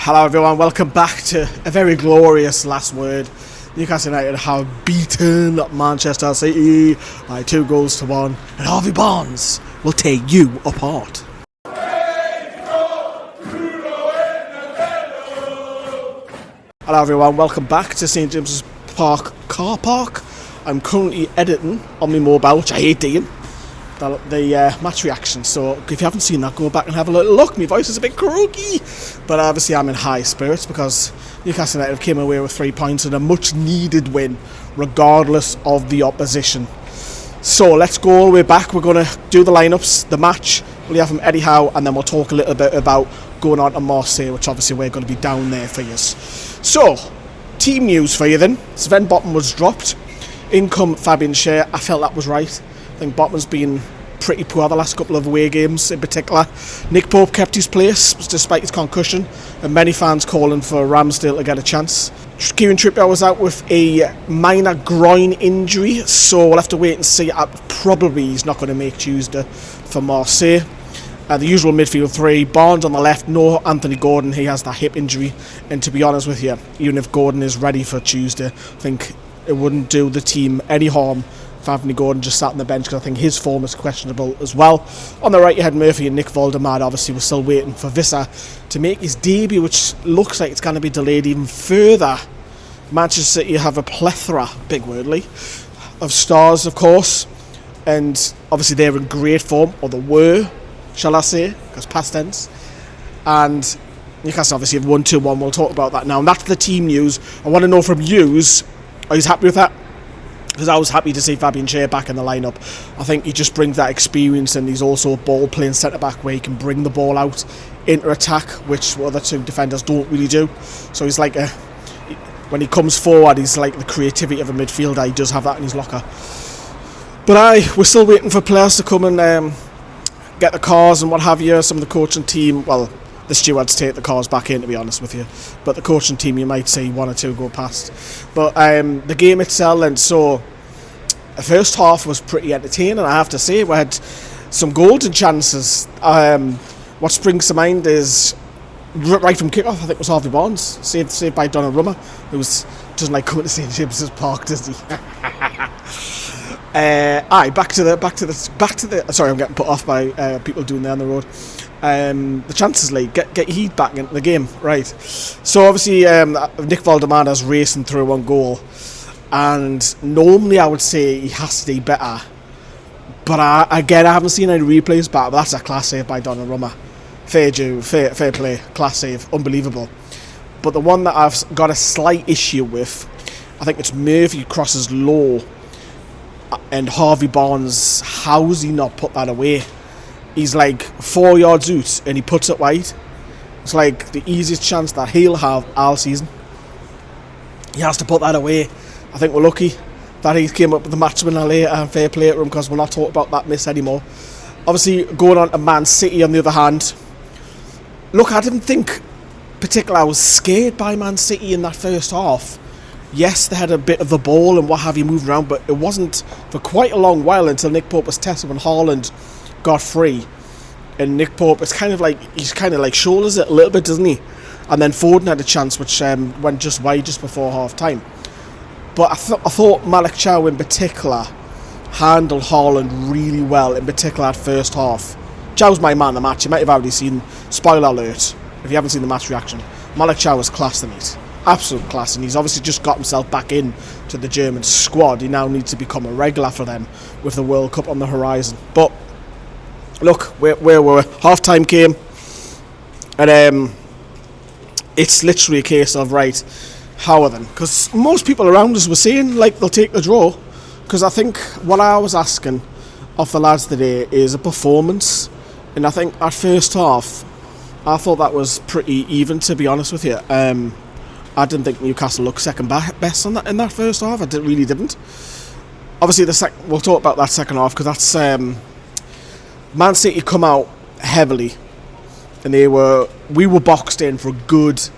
Hello everyone, welcome back to a very glorious last word. Newcastle United have beaten Manchester City by 2-1, and Harvey Barnes will take you apart. Hello everyone, welcome back to St James's Park car park. I'm currently editing on my mobile, which I hate doing, the match reaction, so if you haven't seen that, go back and have a little look. My voice is a bit croaky, but obviously I'm in high spirits because Newcastle United came away with 3 points and a much needed win regardless of the opposition. So let's go all the way back. We're going to do the lineups, the match we'll have from Eddie Howe, and then we'll talk a little bit about going on to Marseille, which obviously we're going to be down there for you. So team news for you then. Sven Botman was dropped, in come Fabian Schar. I felt that was right. I think Botman's been pretty poor the last couple of away games in particular. Nick Pope kept his place despite his concussion, and many fans calling for Ramsdale to get a chance. Kieran Trippier was out with a minor groin injury, so we'll have to wait and see. Probably he's not going to make Tuesday for Marseille. The usual midfield three, Barnes on the left, no Anthony Gordon, he has that hip injury, and to be honest with you, even if Gordon is ready for Tuesday, I think it wouldn't do the team any harm if Anthony Gordon just sat on the bench, because I think his form is questionable as well. On the right you had Murphy and Nick Woltemade. Obviously we're still waiting for Vissa to make his debut, which looks like it's going to be delayed even further. Manchester City have a plethora, big wordly, of stars of course, and obviously they're in great form, or they were, shall I say, because past tense. And Newcastle obviously have won 2-1, we'll talk about that now, and that's the team news. I want to know from yous, are you happy with that? Because I was happy to see Fabian Schar back in the lineup. I think he just brings that experience, and he's also a ball playing centre back where he can bring the ball out into attack, which other two defenders don't really do. So he's like when he comes forward, he's like the creativity of a midfielder. He does have that in his locker. But we're still waiting for players to come and get the cars and what have you. Some of the coaching team, well, the stewards take the cars back in, to be honest with you, but the coaching team you might see one or two go past. But the game itself, and so the first half was pretty entertaining, I have to say. We had some golden chances. What springs to mind is right from kick-off, I think it was Harvey Barnes, saved by Donnarumma, who doesn't like coming to St James's Park, does he? Back to the. Sorry, I'm getting put off by people doing that on the road. The Chances League, get your heat back into the game, right? So obviously Nick Woltemade is racing through one goal, and normally I would say he has to do better, but I haven't seen any replays back. But that's a class save by Donnarumma. Fair play, class save, unbelievable. But the one that I've got a slight issue with, I think it's Murphy crosses low, and Harvey Barnes, how's he not put that away? He's like 4 yards out and he puts it wide. It's like the easiest chance that he'll have all season. He has to put that away. I think we're lucky that he came up with the match winner later, and fair play to him, because we're not talking about that miss anymore. Obviously going on to Man City on the other hand, look, I didn't think particularly I was scared by Man City in that first half. Yes, they had a bit of the ball and what have you moved around, but it wasn't for quite a long while until Nick Pope was tested when Haaland got free. And Nick Pope, he's kind of like shoulders it a little bit, doesn't he? And then Foden had a chance which went just wide just before half time. But I thought Malik Chow in particular handled Haaland really well, in particular at first half. Chow's my man of the match. You might have already seen, spoiler alert if you haven't seen the match reaction, Malik Chow was class tonight. Absolute class, and he's obviously just got himself back in to the German squad. He now needs to become a regular for them with the World Cup on the horizon. But look, where we're half-time came, and it's literally a case of, right, how are them? Because most people around us were saying like they'll take the draw, because I think what I was asking of the lads today is a performance, and I think at first half I thought that was pretty even, to be honest with you. I didn't think Newcastle looked second best on that in that first half. I really didn't. Obviously, we'll talk about that second half, because that's Man City come out heavily, and we were boxed in for a good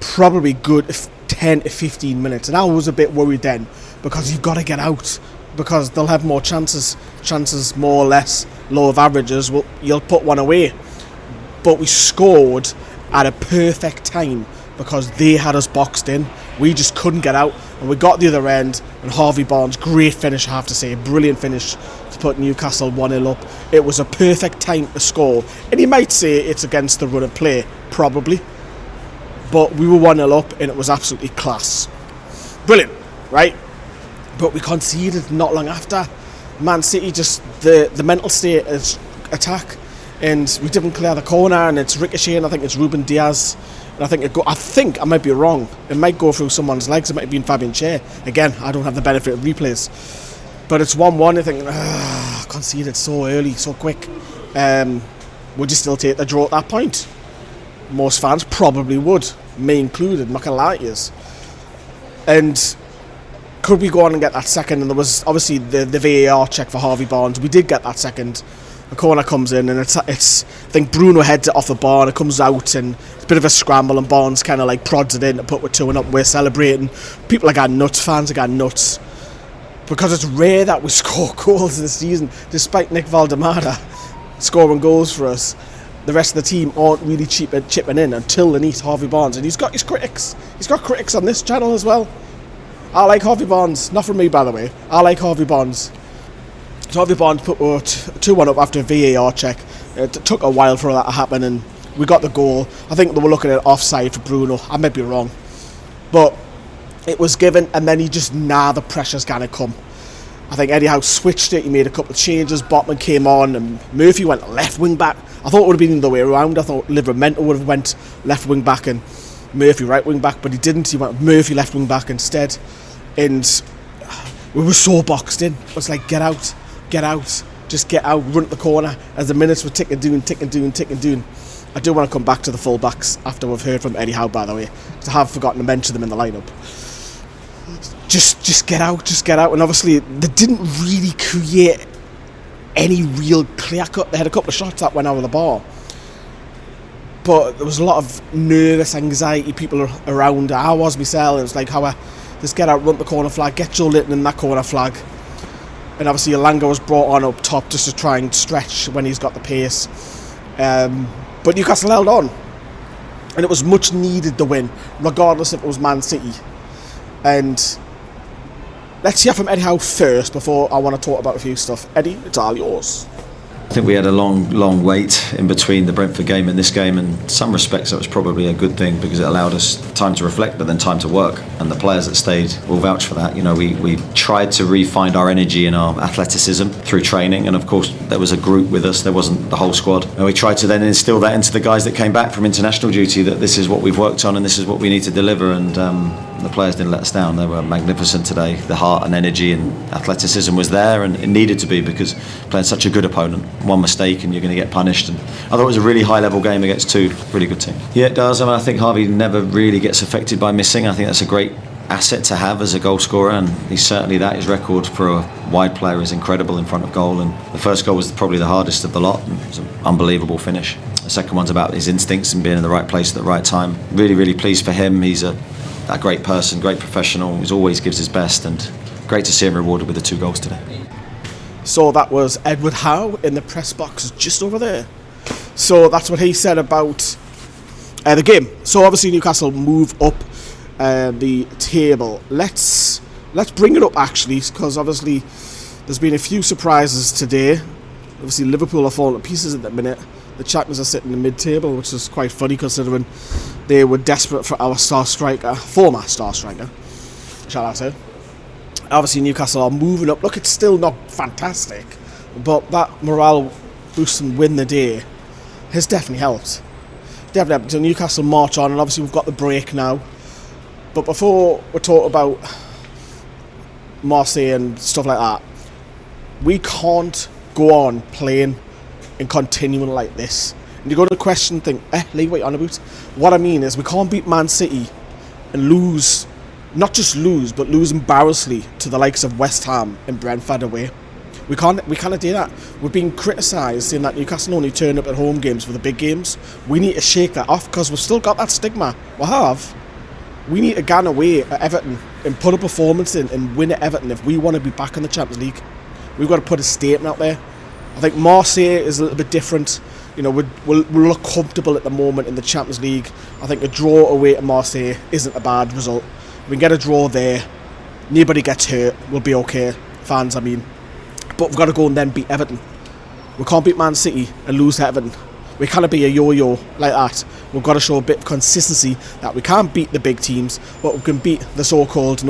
10 to 15 minutes, and I was a bit worried then, because you've got to get out, because they'll have more chances more or less, low of averages. Well, you'll put one away, but we scored at a perfect time because they had us boxed in. We just couldn't get out, and we got the other end, and Harvey Barnes, great finish I have to say, brilliant finish to put Newcastle 1-0 up. It was a perfect time to score, and you might say it's against the run of play, probably, but we were 1-0 up and it was absolutely class. Brilliant, right? But we conceded not long after. Man City, just the mental state is attack, and we didn't clear the corner, and it's ricocheting. I think it's Ruben Dias, and I think I might be wrong. It might go through someone's legs. It might have been Fabian Schar. Again, I don't have the benefit of replays, but it's 1-1. I think conceded so early, so quick. Would you still take the draw at that point? Most fans probably would, me included. I'm not gonna lie to you. And could we go on and get that second? And there was obviously the VAR check for Harvey Barnes. We did get that second. The corner comes in, and it's I think Bruno heads it off the bar, and it comes out, and it's a bit of a scramble, and Barnes kind of like prods it in to put we're 2-1 up. We're celebrating. People are going nuts. Fans are going nuts because it's rare that we score goals this season, despite Nick Woltemade scoring goals for us. The rest of the team aren't really chipping in until they need Harvey Barnes, and he's got his critics. He's got critics on this channel as well. I like Harvey Barnes, not from me by the way. I like Harvey Barnes. So Harvey Barnes put 2-1 up after a VAR check. It took a while for that to happen, and we got the goal. I think they were looking at offside for Bruno. I might be wrong, but it was given, and then he just the pressure's gonna come. I think Eddie Howe switched it. He made a couple of changes. Botman came on, and Murphy went left wing back. I thought it would have been the other way around. I thought Livramento would have went left wing back and Murphy right wing back, but he didn't. He went Murphy left wing back instead, and we were so boxed in. It was like, get out, just get out, run at the corner. As the minutes were ticking down. I do want to come back to the full backs after we've heard from Eddie Howe, by the way, because I have forgotten to mention them in the lineup. Just get out, and obviously they didn't really create any real clear cut. They had a couple of shots that went out of the bar, but there was a lot of nervous anxiety, people around. I was myself. It was like, just get out, run the corner flag, get Joe Linton in that corner flag, and obviously Elanga was brought on up top just to try and stretch when he's got the pace. But Newcastle held on, and it was much needed the win, regardless if it was Man City. And let's hear from Eddie Howe first before I want to talk about a few stuff. Eddie, it's all yours. I think we had a long wait in between the Brentford game and this game, and in some respects that was probably a good thing because it allowed us time to reflect but then time to work, and the players that stayed will vouch for that. You know, we tried to re-find our energy and our athleticism through training, and of course there was a group with us, there wasn't the whole squad, and we tried to then instill that into the guys that came back from international duty, that this is what we've worked on and this is what we need to deliver, and the players didn't let us down. They were magnificent today. The heart and energy and athleticism was there, and it needed to be because playing such a good opponent, one mistake and you're going to get punished. And I thought it was a really high level game against two really good teams. Yeah, it does. I mean, I think Harvey never really gets affected by missing. I think that's a great asset to have as a goal scorer, and he's certainly that. His record for a wide player is incredible in front of goal, and the first goal was probably the hardest of the lot, and it was an unbelievable finish. The second one's about his instincts and being in the right place at the right time. Really pleased for him. He's a great person, great professional. He always gives his best, and great to see him rewarded with the 2 goals today. So that was Edward Howe in the press box just over there. So that's what he said about the game. So obviously Newcastle move up the table. Let's bring it up actually, because obviously there's been a few surprises today. Obviously Liverpool are falling to pieces at the minute. The champions are sitting in the mid-table, which is quite funny considering they were desperate for our former star striker, shall I say. Obviously Newcastle are moving up. Look, it's still not fantastic, but that morale boost and win the day has definitely helped. So Newcastle march on, and obviously we've got the break now. But before we talk about Marseille and stuff like that, we can't go on playing and continuing like this. And you go to the question, think, Lee, what you on about? What I mean is we can't beat Man City and lose, not just lose, but lose embarrassingly to the likes of West Ham and Brentford away. We can't do that. We're being criticised saying that Newcastle only turn up at home games for the big games. We need to shake that off because we've still got that stigma. We need to go away at Everton and put a performance in and win at Everton if we want to be back in the Champions League. We've got to put a statement out there. I think Marseille is a little bit different. You know, we'll look comfortable at the moment in the Champions League. I think a draw away to Marseille isn't a bad result. We can get a draw there. Nobody gets hurt. We'll be okay. Fans, I mean. But we've got to go and then beat Everton. We can't beat Man City and lose to Everton. We can't be a yo-yo like that. We've got to show a bit of consistency that we can't beat the big teams, but we can beat the so-called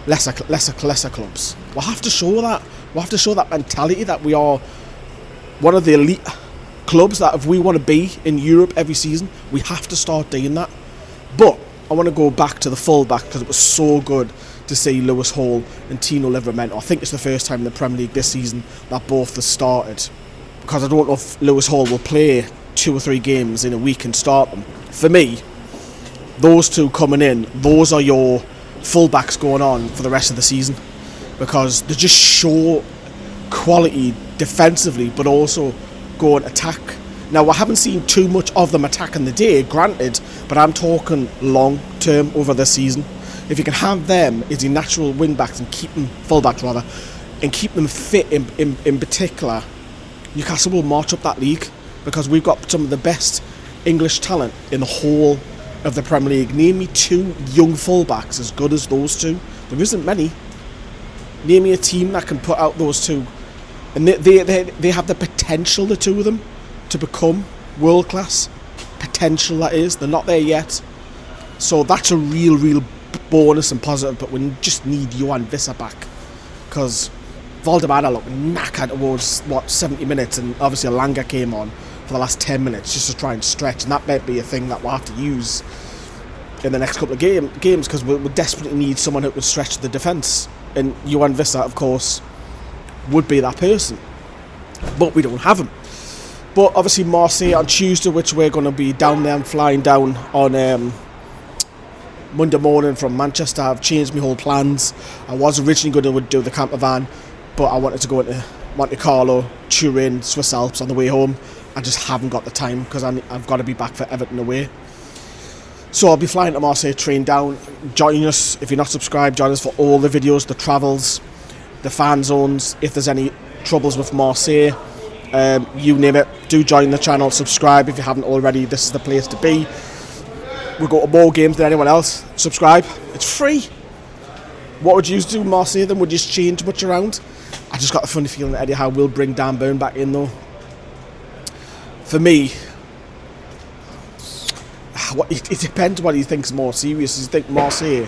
lesser clubs. We'll have to show that. We'll have to show that mentality that we are one of the elite clubs, that if we want to be in Europe every season, we have to start doing that. But I want to go back to the full-back because it was so good to see Lewis Hall and Tino Livramento. I think it's the first time in the Premier League this season that both have started, because I don't know if Lewis Hall will play 2 or 3 games in a week and start them. For me, those two coming in, those are your full-backs going on for the rest of the season, because they just show quality defensively but also go and attack. Now, I haven't seen too much of them attacking the day, granted, but I'm talking long term over the season. If you can have them as your natural wing backs and keep them, full-backs rather, and keep them fit in particular, Newcastle will march up that league, because we've got some of the best English talent in the whole of the Premier League. Name me 2 young full-backs as good as those 2. There isn't many. Name me a team that can put out those 2. And they have the potential, the 2 of them, to become world class. Potential, that is. They're not there yet. So that's a real bonus and positive, but we just need Johan Visser back. Because Valdemar looked knackered towards, 70 minutes, and obviously Alanga came on for the last 10 minutes just to try and stretch, and that might be a thing that we'll have to use in the next couple of games, because we desperately need someone who can stretch the defence. And Johan Visser, of course, would be that person, but we don't have him. But obviously Marseille on Tuesday, which we're going to be down there and flying down on Monday morning from Manchester. I've changed my whole plans. I was originally going to do the camper van, but I wanted to go into Monte Carlo, Turin, Swiss Alps on the way home. I just haven't got the time because I've got to be back for Everton away. So I'll be flying to Marseille, train down. Join us, if you're not subscribed, join us for all the videos, the travels, the fan zones. If there's any troubles with Marseille, you name it, do join the channel, subscribe if you haven't already. This is the place to be. We'll go to more games than anyone else. Subscribe, it's free. What would you do, Marseille? Then would you change much around? I just got a funny feeling that Eddie Howe will bring Dan Burn back in though. For me, it depends what he thinks more serious. Does he think Marseille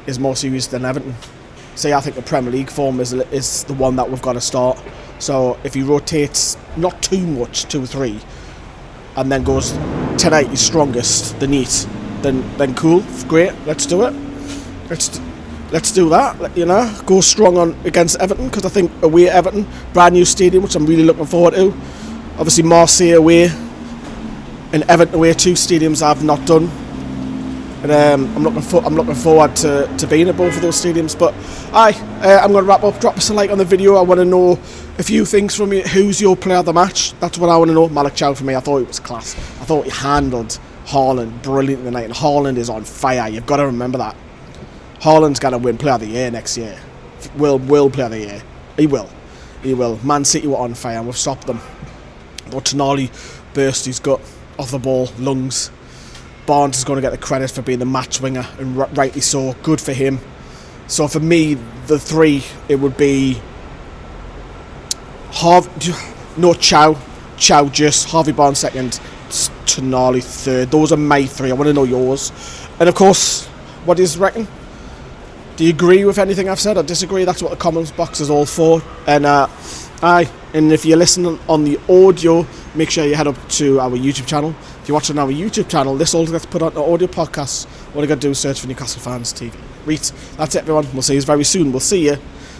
is more serious than Everton? Say, I think the Premier League form is the one that we've got to start. So if he rotates not too much, 2 or 3, and then goes tonight he's strongest, the neat, then cool, great, let's do it. Let's do that. You know, go strong on against Everton, because I think away at Everton, brand new stadium, which I'm really looking forward to. Obviously Marseille away and Everton away, 2 stadiums I've not done, and I'm looking forward to being at both of those stadiums. But I'm going to wrap up. Drop us a like on the video. I want to know a few things from you. Who's your player of the match? That's what I want to know. Malik Chow for me. I thought it was class. I thought he handled Haaland brilliant tonight, and Haaland is on fire. You've got to remember that. Haaland's going to win Player of the Year next year. Will Player of the Year. He will. Man City were on fire and we've stopped them. But Tonali burst his gut off the ball, lungs. Barnes is going to get the credit for being the match winger, and rightly so. Good for him. So for me, the 3, it would be Chow just, Harvey Barnes second, Tonali third. Those are my 3. I want to know yours. And of course, what do you reckon? Do you agree with anything I've said or disagree? That's what the comments box is all for. And and if you're listening on the audio, make sure you head up to our YouTube channel. If you're watching our YouTube channel, this all gets put on the audio podcast. All you got to do is search for Newcastle Fans TV. Right, that's it everyone. We'll see you very soon. We'll see you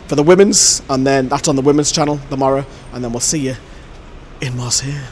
for the women's, and then that's on the women's channel tomorrow, and then we'll see you in Marseille.